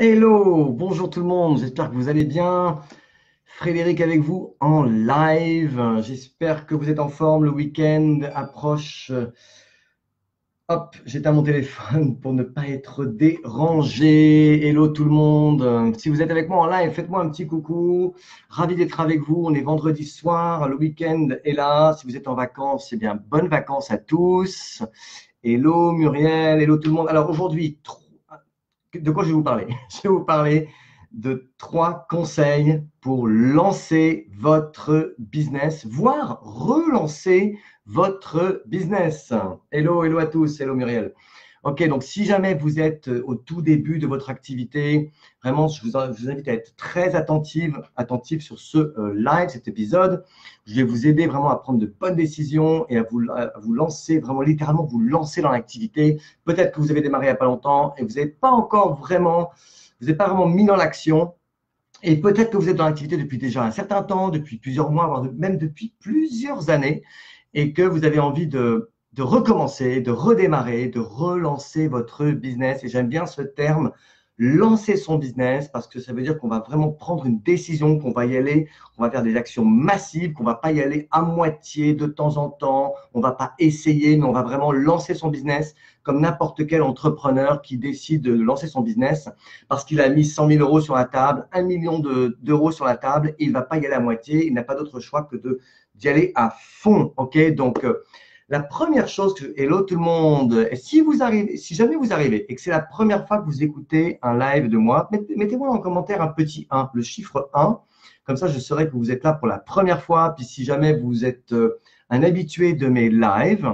Hello, bonjour tout le monde, j'espère que vous allez bien. Frédéric avec vous en live. J'espère que vous êtes en forme. Le week-end approche. Hop, j'éteins mon téléphone pour ne pas être dérangé. Hello tout le monde. Si vous êtes avec moi en live, faites-moi un petit coucou. Ravi d'être avec vous. On est vendredi soir, le week-end est là. Si vous êtes en vacances, eh bien, bonnes vacances à tous. Hello Muriel, hello tout le monde. Alors aujourd'hui, de quoi je vais vous parler? Je vais vous parler de 3 conseils pour lancer votre business, voire relancer votre business. Hello, hello à tous, hello Muriel. Ok, donc si jamais vous êtes au tout début de votre activité, vraiment, je vous invite à être très attentif sur ce live, cet épisode. Je vais vous aider vraiment à prendre de bonnes décisions et à vous lancer, vraiment littéralement vous lancer dans l'activité. Peut-être que vous avez démarré il n'y a pas longtemps et vous n'êtes pas encore vraiment, vous n'êtes pas vraiment mis dans l'action. Et peut-être que vous êtes dans l'activité depuis déjà un certain temps, depuis plusieurs mois, voire même depuis plusieurs années, et que vous avez envie de recommencer, de redémarrer, de relancer votre business. Et j'aime bien ce terme, lancer son business, parce que ça veut dire qu'on va vraiment prendre une décision, qu'on va y aller, on va faire des actions massives, qu'on ne va pas y aller à moitié de temps en temps, on ne va pas essayer, mais on va vraiment lancer son business comme n'importe quel entrepreneur qui décide de lancer son business parce qu'il a mis 100 000 euros sur la table, 1 million d'euros sur la table, et il ne va pas y aller à moitié, il n'a pas d'autre choix que d'y aller à fond. Ok, donc la première chose hello tout le monde, et si jamais vous arrivez et que c'est la première fois que vous écoutez un live de moi, mettez-moi en commentaire un petit 1, le chiffre 1, comme ça je saurai que vous êtes là pour la première fois. Puis si jamais vous êtes un habitué de mes lives,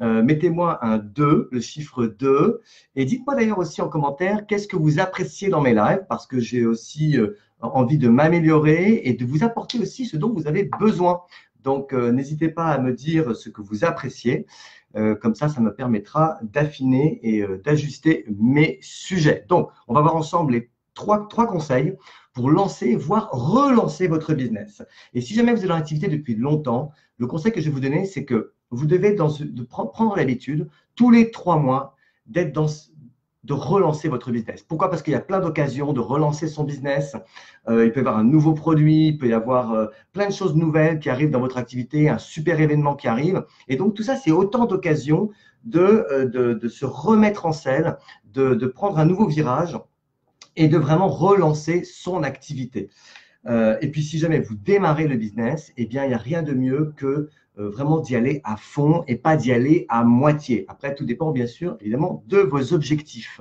mettez-moi un 2, le chiffre 2, et dites-moi d'ailleurs aussi en commentaire qu'est-ce que vous appréciez dans mes lives, parce que j'ai aussi envie de m'améliorer et de vous apporter aussi ce dont vous avez besoin. Donc, n'hésitez pas à me dire ce que vous appréciez. Comme ça me permettra d'affiner et d'ajuster mes sujets. Donc, on va voir ensemble les trois conseils pour lancer, voire relancer votre business. Et si jamais vous êtes dans l'activité depuis longtemps, le conseil que je vais vous donner, c'est que vous devez prendre l'habitude, tous les 3 mois, de relancer votre business. Pourquoi? Parce qu'il y a plein d'occasions de relancer son business. Il peut y avoir un nouveau produit, il peut y avoir plein de choses nouvelles qui arrivent dans votre activité, un super événement qui arrive. Et donc, tout ça, c'est autant d'occasions de se remettre en selle, de prendre un nouveau virage et de vraiment relancer son activité. Et puis, si jamais vous démarrez le business, eh bien, il n'y a rien de mieux que vraiment d'y aller à fond et pas d'y aller à moitié. Après, tout dépend, bien sûr, évidemment, de vos objectifs.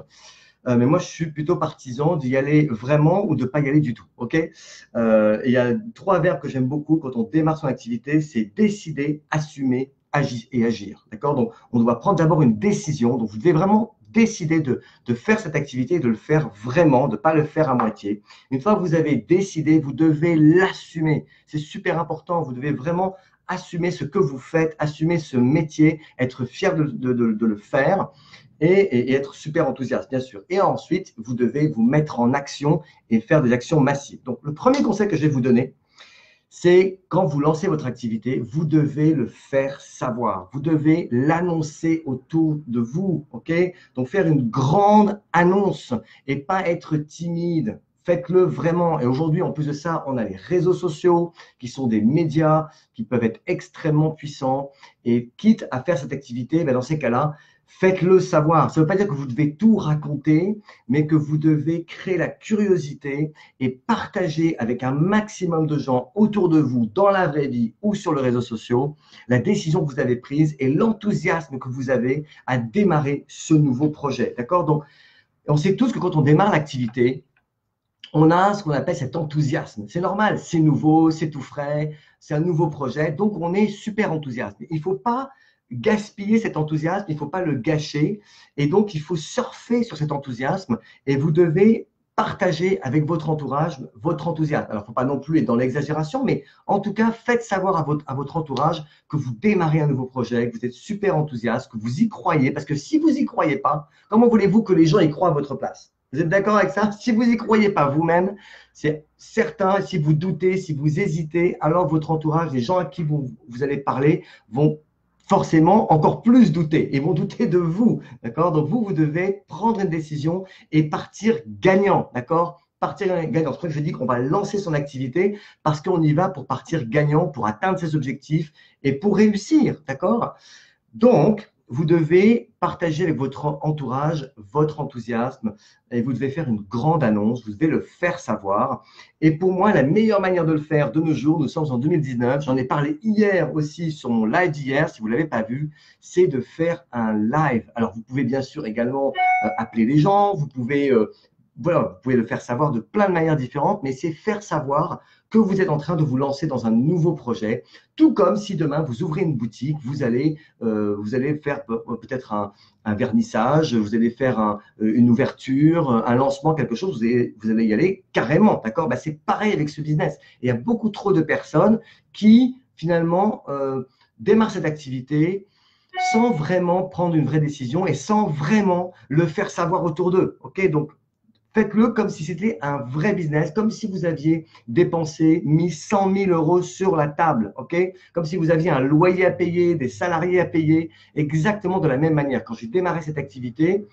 Mais moi, je suis plutôt partisan d'y aller vraiment ou de ne pas y aller du tout. Ok. Il y a 3 verbes que j'aime beaucoup quand on démarre son activité, c'est décider, assumer, agir et agir. D'accord. Donc, on doit prendre d'abord une décision. Donc, vous devez vraiment décider de faire cette activité et de le faire vraiment, de ne pas le faire à moitié. Une fois que vous avez décidé, vous devez l'assumer. C'est super important. Vous devez vraiment assumer ce que vous faites, assumer ce métier, être fier de le faire et être super enthousiaste, bien sûr. Et ensuite, vous devez vous mettre en action et faire des actions massives. Donc, le premier conseil que je vais vous donner, c'est quand vous lancez votre activité, vous devez le faire savoir. Vous devez l'annoncer autour de vous, ok? Donc, faire une grande annonce et pas être timide. Faites-le vraiment. Et aujourd'hui, en plus de ça, on a les réseaux sociaux qui sont des médias qui peuvent être extrêmement puissants. Et quitte à faire cette activité, ben dans ces cas-là, faites-le savoir. Ça ne veut pas dire que vous devez tout raconter, mais que vous devez créer la curiosité et partager avec un maximum de gens autour de vous, dans la vraie vie ou sur les réseaux sociaux, la décision que vous avez prise et l'enthousiasme que vous avez à démarrer ce nouveau projet. D'accord? Donc, on sait tous que quand on démarre l'activité, on a ce qu'on appelle cet enthousiasme. C'est normal, c'est nouveau, c'est tout frais, c'est un nouveau projet, donc on est super enthousiaste. Il ne faut pas gaspiller cet enthousiasme, il ne faut pas le gâcher, et donc il faut surfer sur cet enthousiasme, et vous devez partager avec votre entourage votre enthousiasme. Alors, il ne faut pas non plus être dans l'exagération, mais en tout cas, faites savoir à votre entourage que vous démarrez un nouveau projet, que vous êtes super enthousiaste, que vous y croyez, parce que si vous n'y croyez pas, comment voulez-vous que les gens y croient à votre place? Vous êtes d'accord avec ça? Si vous n'y croyez pas vous-même, c'est certain, si vous doutez, si vous hésitez, alors votre entourage, les gens à qui vous allez parler, vont forcément encore plus douter et vont douter de vous, d'accord? Donc vous devez prendre une décision et partir gagnant, d'accord? Partir gagnant. C'est pour ça que je dis qu'on va lancer son activité parce qu'on y va pour partir gagnant, pour atteindre ses objectifs et pour réussir, d'accord? Donc, vous devez partager avec votre entourage votre enthousiasme et vous devez faire une grande annonce, vous devez le faire savoir. Et pour moi, la meilleure manière de le faire de nos jours, nous sommes en 2019, j'en ai parlé hier aussi sur mon live d'hier, si vous ne l'avez pas vu, c'est de faire un live. Alors, vous pouvez bien sûr également appeler les gens, vous pouvez, voilà, vous pouvez le faire savoir de plein de manières différentes, mais c'est faire savoir que vous êtes en train de vous lancer dans un nouveau projet, tout comme si demain vous ouvrez une boutique, vous allez faire peut-être un vernissage, vous allez faire une ouverture, un lancement, quelque chose, vous allez y aller carrément, d'accord? Bah, c'est pareil avec ce business. Et il y a beaucoup trop de personnes qui, finalement, démarrent cette activité sans vraiment prendre une vraie décision et sans vraiment le faire savoir autour d'eux, ok? Donc, faites-le comme si c'était un vrai business, comme si vous aviez mis 100 000 euros sur la table, ok? Comme si vous aviez un loyer à payer, des salariés à payer, exactement de la même manière. Quand j'ai démarré cette activité,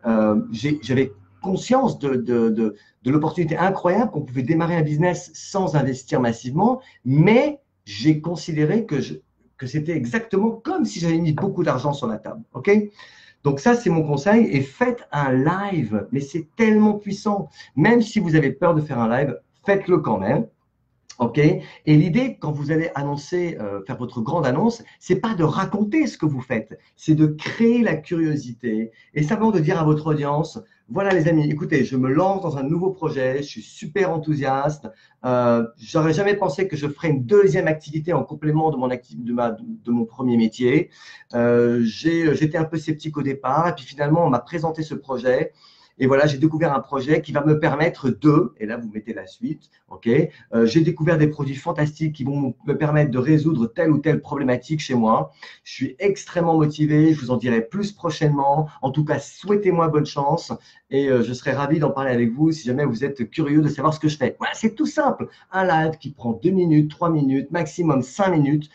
j'avais conscience de l'opportunité incroyable qu'on pouvait démarrer un business sans investir massivement, mais j'ai considéré que c'était exactement comme si j'avais mis beaucoup d'argent sur la table, ok? Donc ça, c'est mon conseil. Et faites un live. Mais c'est tellement puissant. Même si vous avez peur de faire un live, faites-le quand même. OK? Et l'idée, quand vous allez annoncer, faire votre grande annonce, c'est pas de raconter ce que vous faites, c'est de créer la curiosité et simplement de dire à votre audience, voilà les amis, écoutez, je me lance dans un nouveau projet, je suis super enthousiaste, j'aurais jamais pensé que je ferais une deuxième activité en complément de mon premier métier. J'étais un peu sceptique au départ et puis finalement on m'a présenté ce projet. Et voilà, j'ai découvert un projet qui va me permettre et là vous mettez la suite, ok, j'ai découvert des produits fantastiques qui vont me permettre de résoudre telle ou telle problématique chez moi. Je suis extrêmement motivé, je vous en dirai plus prochainement. En tout cas, souhaitez-moi bonne chance et je serai ravi d'en parler avec vous si jamais vous êtes curieux de savoir ce que je fais. Voilà, c'est tout simple. Un live qui prend 2 minutes, 3 minutes, maximum 5 minutes.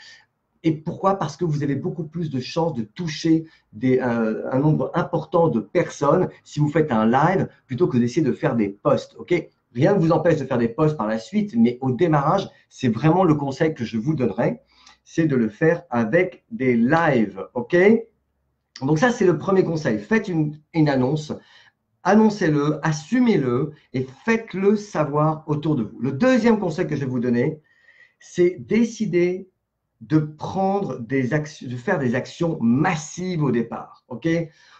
Et pourquoi? Parce que vous avez beaucoup plus de chances de toucher un nombre important de personnes si vous faites un live plutôt que d'essayer de faire des posts. Ok? Rien ne vous empêche de faire des posts par la suite, mais au démarrage, c'est vraiment le conseil que je vous donnerai, c'est de le faire avec des lives. Ok? Donc ça, c'est le premier conseil. Faites une annonce, annoncez-le, assumez-le et faites-le savoir autour de vous. Le deuxième conseil que je vais vous donner, c'est décider de prendre des actions, de faire des actions massives au départ. Ok?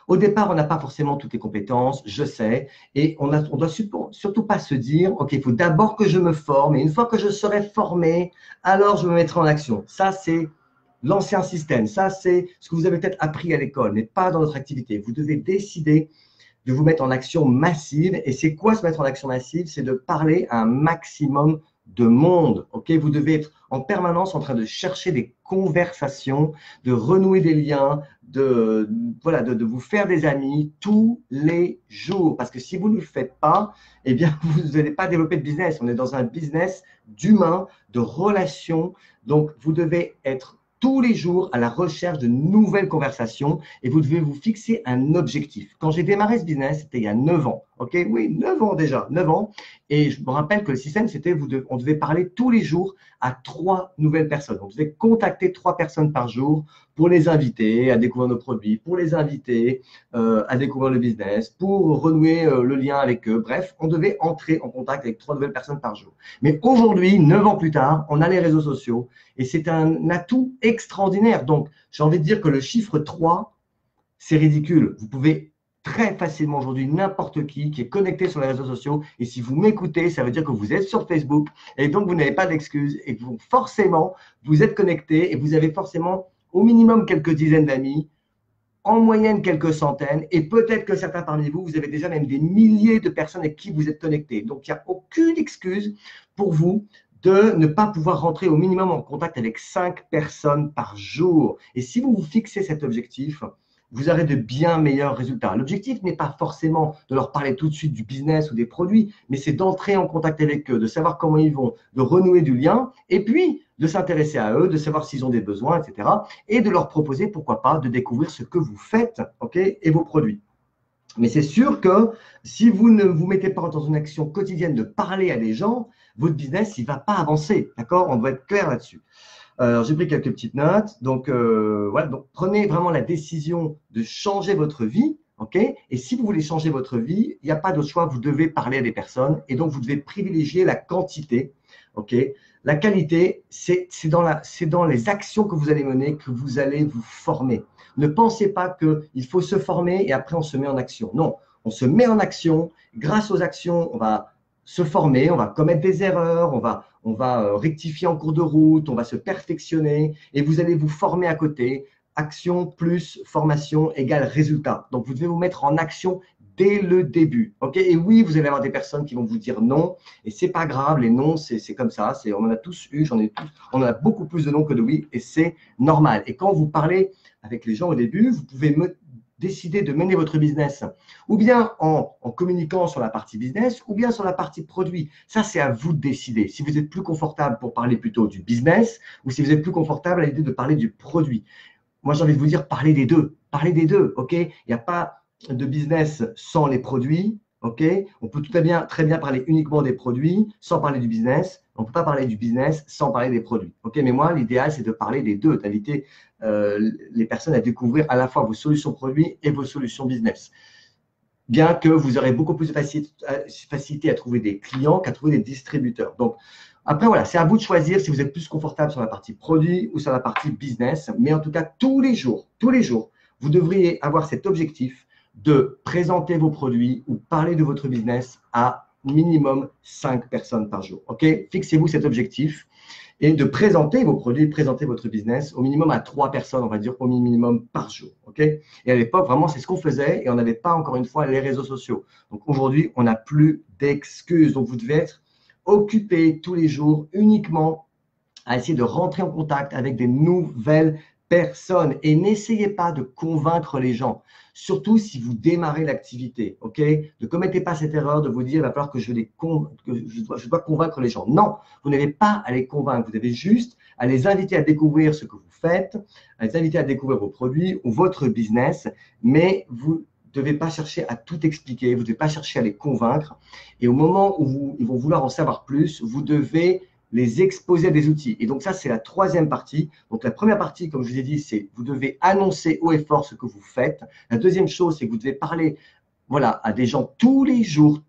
Au départ, on n'a pas forcément toutes les compétences, je sais, et on doit surtout pas se dire, ok, il faut d'abord que je me forme, et une fois que je serai formé, alors je me mettrai en action. Ça, c'est l'ancien système. Ça, c'est ce que vous avez peut-être appris à l'école, mais pas dans votre activité. Vous devez décider de vous mettre en action massive. Et c'est quoi se mettre en action massive? C'est de parler à un maximum de monde. Ok, vous devez être en permanence en train de chercher des conversations, de renouer des liens, voilà, de vous faire des amis tous les jours. Parce que si vous ne le faites pas, eh bien, vous n'allez pas développer de business. On est dans un business d'humain, de relations. Donc, vous devez être tous les jours à la recherche de nouvelles conversations et vous devez vous fixer un objectif. Quand j'ai démarré ce business, c'était il y a 9 ans. OK? Oui, 9 ans déjà, 9 ans. Et je me rappelle que le système, c'était on devait parler tous les jours à 3 nouvelles personnes. On devait contacter 3 personnes par jour pour les inviter à découvrir nos produits, pour les inviter à découvrir le business, pour renouer le lien avec eux. Bref, on devait entrer en contact avec 3 nouvelles personnes par jour. Mais aujourd'hui, 9 ans plus tard, on a les réseaux sociaux et c'est un atout extraordinaire. Donc, j'ai envie de dire que le chiffre 3, c'est ridicule. Vous pouvez très facilement aujourd'hui n'importe qui est connecté sur les réseaux sociaux. Et si vous m'écoutez, ça veut dire que vous êtes sur Facebook et donc vous n'avez pas d'excuses. Et donc forcément, vous êtes connecté et vous avez forcément au minimum quelques dizaines d'amis, en moyenne quelques centaines. Et peut-être que certains parmi vous, vous avez déjà même des milliers de personnes avec qui vous êtes connectés. Donc, il n'y a aucune excuse pour vous de ne pas pouvoir rentrer au minimum en contact avec 5 personnes par jour. Et si vous vous fixez cet objectif, vous aurez de bien meilleurs résultats. L'objectif n'est pas forcément de leur parler tout de suite du business ou des produits, mais c'est d'entrer en contact avec eux, de savoir comment ils vont, de renouer du lien. Et puis, de s'intéresser à eux, de savoir s'ils ont des besoins, etc. Et de leur proposer, pourquoi pas, de découvrir ce que vous faites, ok, et vos produits. Mais c'est sûr que si vous ne vous mettez pas dans une action quotidienne de parler à des gens, votre business, il ne va pas avancer. D'accord? On doit être clair là-dessus. J'ai pris quelques petites notes. Donc, voilà. Donc, prenez vraiment la décision de changer votre vie. OK? Et si vous voulez changer votre vie, il n'y a pas d'autre choix. Vous devez parler à des personnes. Et donc, vous devez privilégier la quantité. OK? La qualité, c'est dans les actions que vous allez mener que vous allez vous former. Ne pensez pas qu'il faut se former et après on se met en action. Non, on se met en action. Grâce aux actions, on va se former, on va commettre des erreurs, on va rectifier en cours de route, on va se perfectionner et vous allez vous former à côté. Action plus formation égale résultat. Donc, vous devez vous mettre en action dès le début. Ok? Et oui, vous allez avoir des personnes qui vont vous dire non et c'est pas grave. Les non, c'est comme ça. On en a tous eu, on en a beaucoup plus de non que de oui et c'est normal. Et quand vous parlez avec les gens au début, vous pouvez décider de mener votre business ou bien en communiquant sur la partie business ou bien sur la partie produit. Ça, c'est à vous de décider. Si vous êtes plus confortable pour parler plutôt du business ou si vous êtes plus confortable à l'idée de parler du produit. Moi, j'ai envie de vous dire, parlez des deux. Parlez des deux, OK? Il n'y a pas de business sans les produits, OK? On peut très bien parler uniquement des produits sans parler du business. On ne peut pas parler du business sans parler des produits, OK? Mais moi, l'idéal, c'est de parler des deux, d'inviter les personnes à découvrir à la fois vos solutions produits et vos solutions business. Bien que vous aurez beaucoup plus de facilité à trouver des clients qu'à trouver des distributeurs. Donc, après, voilà, c'est à vous de choisir si vous êtes plus confortable sur la partie produit ou sur la partie business. Mais en tout cas, tous les jours, vous devriez avoir cet objectif de présenter vos produits ou parler de votre business à minimum 5 personnes par jour. OK? Fixez-vous cet objectif et de présenter vos produits, présenter votre business au minimum à 3 personnes, on va dire au minimum par jour. OK? Et à l'époque, vraiment, c'est ce qu'on faisait et on n'avait pas, encore une fois, les réseaux sociaux. Donc aujourd'hui, on n'a plus d'excuses. Donc vous devez être occupé tous les jours uniquement à essayer de rentrer en contact avec des nouvelles personnes et n'essayez pas de convaincre les gens, surtout si vous démarrez l'activité. Ok? Ne commettez pas cette erreur de vous dire il va falloir que je dois convaincre les gens. Non, vous n'avez pas à les convaincre, vous avez juste à les inviter à découvrir ce que vous faites, à les inviter à découvrir vos produits ou votre business, mais vous ne devez pas chercher à tout expliquer, vous ne devez pas chercher à les convaincre. Et au moment où ils vont vouloir en savoir plus, vous devez les exposer à des outils. Et donc ça, c'est la troisième partie. Donc la première partie, comme je vous ai dit, c'est vous devez annoncer haut et fort ce que vous faites. La deuxième chose, c'est que vous devez parler voilà, à des gens tous les jours,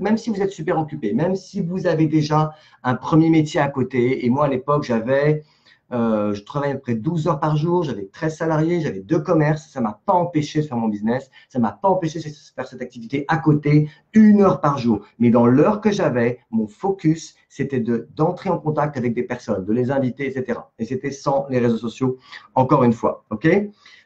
même si vous êtes super occupé, même si vous avez déjà un premier métier à côté. Et moi, à l'époque, je travaillais à peu près 12 heures par jour, j'avais 13 salariés, j'avais 2 commerces, ça ne m'a pas empêché de faire mon business, ça ne m'a pas empêché de faire cette activité à côté, 1 heure par jour. Mais dans l'heure que j'avais, mon focus, c'était d'entrer en contact avec des personnes, de les inviter, etc. Et c'était sans les réseaux sociaux, encore une fois. OK?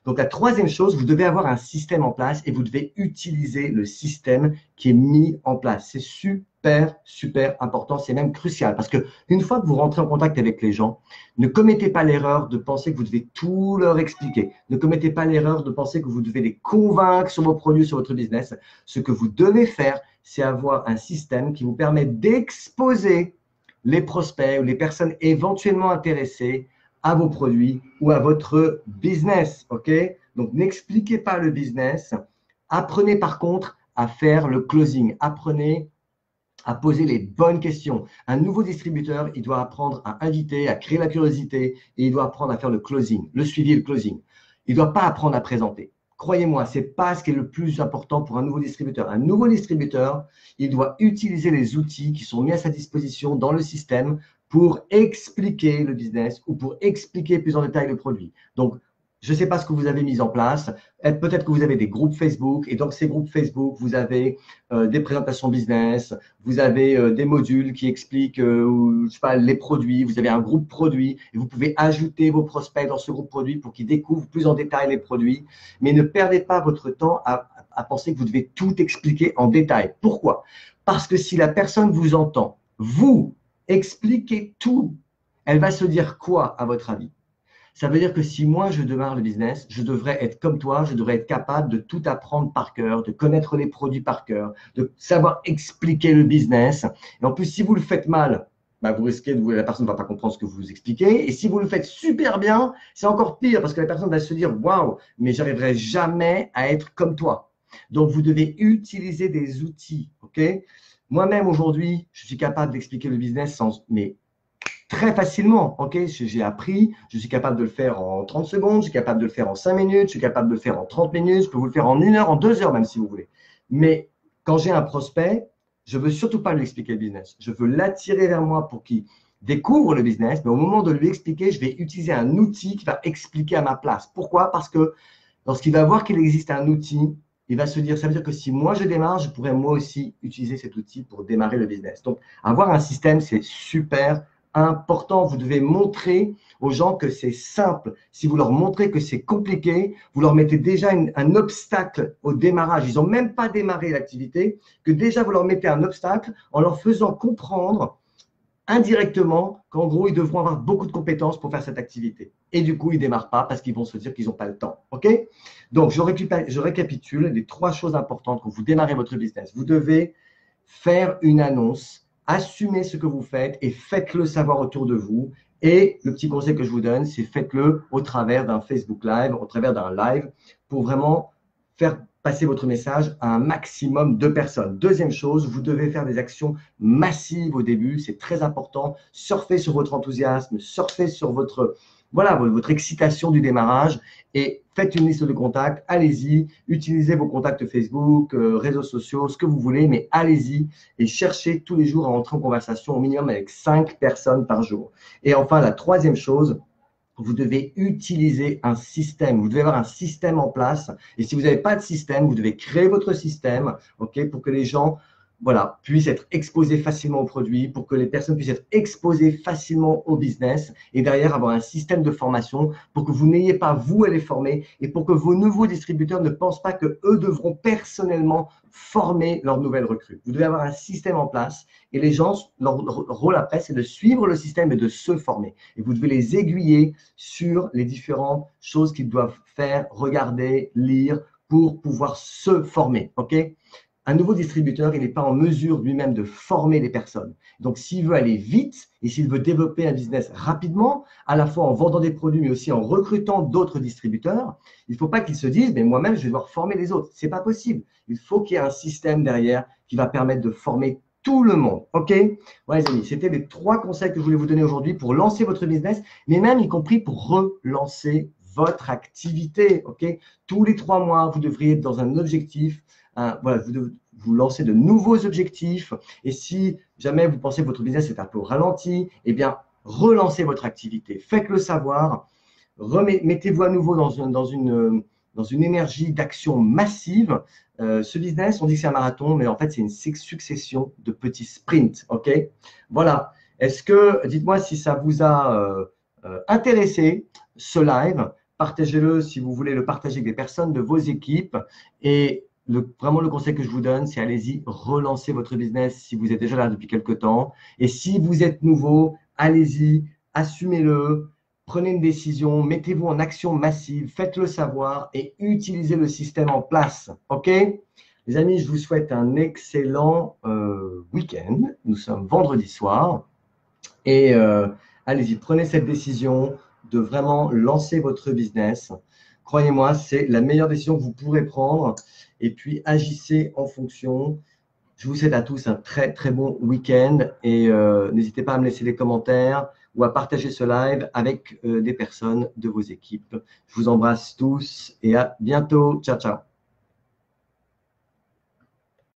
Donc, la troisième chose, vous devez avoir un système en place et vous devez utiliser le système qui est mis en place. C'est super important, c'est même crucial parce qu'une fois que vous rentrez en contact avec les gens, ne commettez pas l'erreur de penser que vous devez tout leur expliquer. Ne commettez pas l'erreur de penser que vous devez les convaincre sur vos produits, sur votre business. Ce que vous devez faire, c'est avoir un système qui vous permet d'exposer les prospects ou les personnes éventuellement intéressées à vos produits ou à votre business. OK? Donc, n'expliquez pas le business. Apprenez par contre à faire le closing. Apprenez à poser les bonnes questions. Un nouveau distributeur, il doit apprendre à inviter, à créer la curiosité et il doit apprendre à faire le closing, le suivi et le closing. Il ne doit pas apprendre à présenter. Croyez-moi, ce n'est pas ce qui est le plus important pour un nouveau distributeur. Un nouveau distributeur, il doit utiliser les outils qui sont mis à sa disposition dans le système pour expliquer le business ou pour expliquer plus en détail le produit. Donc, je ne sais pas ce que vous avez mis en place. Peut-être que vous avez des groupes Facebook et dans ces groupes Facebook, vous avez des présentations business, vous avez des modules qui expliquent je sais pas, les produits, vous avez un groupe produit et vous pouvez ajouter vos prospects dans ce groupe produit pour qu'ils découvrent plus en détail les produits. Mais ne perdez pas votre temps à penser que vous devez tout expliquer en détail. Pourquoi? Parce que si la personne vous entend, vous expliquez tout, elle va se dire quoi à votre avis? Ça veut dire que si moi, je démarre le business, je devrais être comme toi, je devrais être capable de tout apprendre par cœur, de connaître les produits par cœur, de savoir expliquer le business. Et en plus, si vous le faites mal, bah, vous risquez de la personne ne va pas comprendre ce que vous expliquez. Et si vous le faites super bien, c'est encore pire parce que la personne va se dire waouh, mais j'arriverai jamais à être comme toi. Donc, vous devez utiliser des outils. OK? Moi-même, aujourd'hui, je suis capable d'expliquer le business mais très facilement. OK? J'ai appris, je suis capable de le faire en 30 secondes, je suis capable de le faire en 5 minutes, je suis capable de le faire en 30 minutes, je peux vous le faire en 1 heure, en 2 heures même si vous voulez. Mais quand j'ai un prospect, je ne veux surtout pas lui expliquer le business. Je veux l'attirer vers moi pour qu'il découvre le business, mais au moment de lui expliquer, je vais utiliser un outil qui va expliquer à ma place. Pourquoi? Parce que lorsqu'il va voir qu'il existe un outil, il va se dire, ça veut dire que si moi je démarre, je pourrais moi aussi utiliser cet outil pour démarrer le business. Donc, avoir un système, c'est super important. Vous devez montrer aux gens que c'est simple. Si vous leur montrez que c'est compliqué, vous leur mettez déjà un obstacle au démarrage. Ils n'ont même pas démarré l'activité, que déjà vous leur mettez un obstacle en leur faisant comprendre indirectement qu'en gros, ils devront avoir beaucoup de compétences pour faire cette activité. Et du coup, ils ne démarrent pas parce qu'ils vont se dire qu'ils n'ont pas le temps. OK? Donc, je récapitule les 3 choses importantes quand vous démarrez votre business. Vous devez faire une annonce, assumer ce que vous faites et faites-le savoir autour de vous. Et le petit conseil que je vous donne, c'est faites-le au travers d'un Facebook Live, au travers d'un live pour vraiment faire passer votre message à un maximum de personnes. Deuxième chose, vous devez faire des actions massives au début, c'est très important. Surfez sur votre enthousiasme, surfez sur votre excitation du démarrage et faites une liste de contacts. Allez-y, utilisez vos contacts Facebook, réseaux sociaux, ce que vous voulez, mais allez-y et cherchez tous les jours à entrer en conversation au minimum avec 5 personnes par jour. Et enfin, la troisième chose, vous devez utiliser un système. Vous devez avoir un système en place. Et si vous n'avez pas de système, vous devez créer votre système, OK, pour que les gens puissent être exposés facilement aux produits, pour que les personnes puissent être exposées facilement au business et derrière avoir un système de formation pour que vous n'ayez pas vous à les former et pour que vos nouveaux distributeurs ne pensent pas qu'eux devront personnellement former leurs nouvelles recrues. Vous devez avoir un système en place et les gens, leur rôle après, c'est de suivre le système et de se former. Et vous devez les aiguiller sur les différentes choses qu'ils doivent faire, regarder, lire pour pouvoir se former. OK? Un nouveau distributeur, il n'est pas en mesure lui-même de former les personnes. Donc, s'il veut aller vite et s'il veut développer un business rapidement, à la fois en vendant des produits, mais aussi en recrutant d'autres distributeurs, il ne faut pas qu'il se dise, mais moi-même, je vais devoir former les autres. Ce n'est pas possible. Il faut qu'il y ait un système derrière qui va permettre de former tout le monde. OK? Voilà, les amis, c'était les 3 conseils que je voulais vous donner aujourd'hui pour lancer votre business, mais même y compris pour relancer votre activité. OK? Tous les 3 mois, vous devriez être dans un objectif. Vous devez vous lancer de nouveaux objectifs. Et si jamais vous pensez que votre business est un peu au ralenti, eh bien, relancez votre activité. Faites-le savoir. Mettez-vous à nouveau dans une énergie d'action massive. Ce business, on dit que c'est un marathon, mais en fait, c'est une succession de petits sprints. OK? Voilà. Dites-moi si ça vous a intéressé, ce live. Partagez-le si vous voulez le partager avec des personnes de vos équipes. Et vraiment, le conseil que je vous donne, c'est allez-y, relancez votre business si vous êtes déjà là depuis quelques temps. Et si vous êtes nouveau, allez-y, assumez-le. Prenez une décision, mettez-vous en action massive, faites-le savoir et utilisez le système en place. OK? Les amis, je vous souhaite un excellent week-end. Nous sommes vendredi soir. Et allez-y, prenez cette décision de vraiment lancer votre business. Croyez-moi, c'est la meilleure décision que vous pourrez prendre. Et puis, agissez en fonction. Je vous souhaite à tous un très, très bon week-end. Et n'hésitez pas à me laisser des commentaires ou à partager ce live avec des personnes de vos équipes. Je vous embrasse tous et à bientôt. Ciao, ciao.